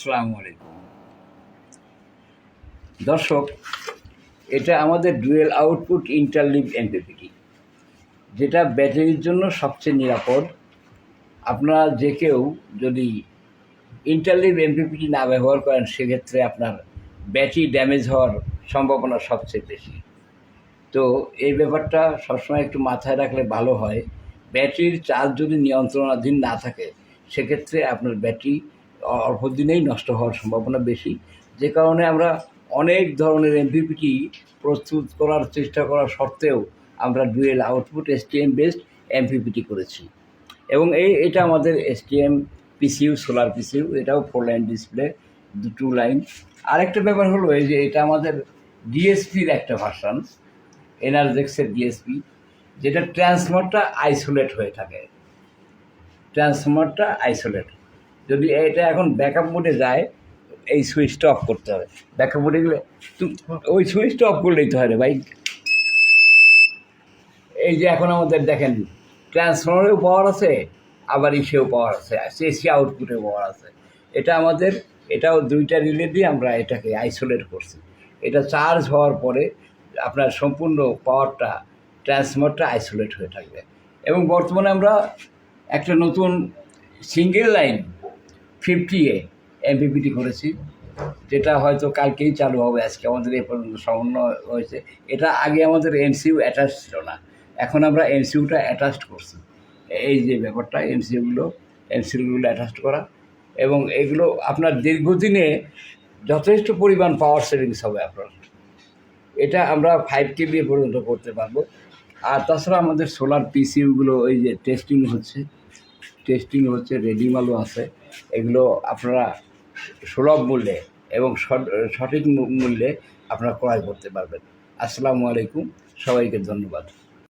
আসসালামু আলাইকুম দর্শক, এটা আমাদের ডুয়েল আউটপুট ইন্টারলিভ এমপিপিটি, যেটা ব্যাটারির জন্য সবচেয়ে নিরাপদ। আপনারা যে কেউ যদি ইন্টারলিভ এমপিপিটি না ব্যবহার করেন, সেক্ষেত্রে আপনার ব্যাটারি ড্যামেজ হওয়ার সম্ভাবনা সবচেয়ে বেশি। তো এই ব্যাপারটা সবসময় একটু মাথায় রাখলে ভালো হয়। ব্যাটারির চার্জ যদি নিয়ন্ত্রণাধীন না থাকে, সেক্ষেত্রে আপনার ব্যাটারি অল্প দিনেই নষ্ট হওয়ার সম্ভাবনা বেশি। যে কারণে আমরা অনেক ধরনের এমপিপিটি প্রস্তুত করার চেষ্টা করা সত্ত্বেও আমরা dual output STM based MPPT করেছি। এবং এটা আমাদের এসটিএম পিসিইউ, সোলার পিসিইউ, এটাও 4 লাইন ডিসপ্লে, 2 লাইন। আরেকটা ব্যাপার হলো এই যে এটা আমাদের ডিএসপির একটা ভার্সান, এনার্জেক্সের ডিএসপি, যেটা ট্রান্সফর্মারটা আইসোলেট হয়ে থাকে। ট্রান্সফর্মারটা আইসোলেট, যদি এটা এখন ব্যাকআপ মোডে যায়, এই সুইচটা অফ করতে হবে। ব্যাকআপ মোডে গেলে ওই সুইচটা অফ করলেই তো হয় রে ভাই। এই যে এখন আমাদের দেখেন, ট্রান্সফর্মারেও পাওয়ার আছে, আবার ইসেও পাওয়ার আছে, এসি আউটপুটেও পাওয়ার আছে। এটা আমাদের, এটাও 2টা রিলে দিয়ে আমরা এটাকে আইসোলেট করছি। এটা চার্জ হওয়ার পরে আপনার সম্পূর্ণ পাওয়ারটা, ট্রান্সফর্মারটা আইসোলেট হয়ে থাকবে। এবং বর্তমানে আমরা একটা নতুন সিঙ্গেল লাইন 50A এমপিপিটি করেছি, যেটা হয়তো কালকেই চালু হবে। আজকে আমাদের এ পর্যন্ত সমন্বয় হয়েছে। এটা আগে আমাদের এমসিইউ অ্যাটাচ ছিল না, এখন আমরা এমসিইউটা অ্যাটাচড করছি। এই যে ব্যাপারটা, এমসিইউগুলো অ্যাটাচড করা, এবং এগুলো আপনার দীর্ঘদিনে যথেষ্ট পরিমাণ পাওয়ার সেভিংস হবে আপনার। এটা আমরা 5 কেবি পর্যন্ত করতে পারবো। আর তাছাড়া আমাদের সোলার পিসিইউগুলো ওই যে টেস্টিং হচ্ছে, রেডি মালও আছে। এগুলো আপনারা সুলভ মূল্যে এবং সঠিক মূল্যে আপনারা ক্রয় করতে পারবেন। আসসালামু আলাইকুম, সবাইকে ধন্যবাদ।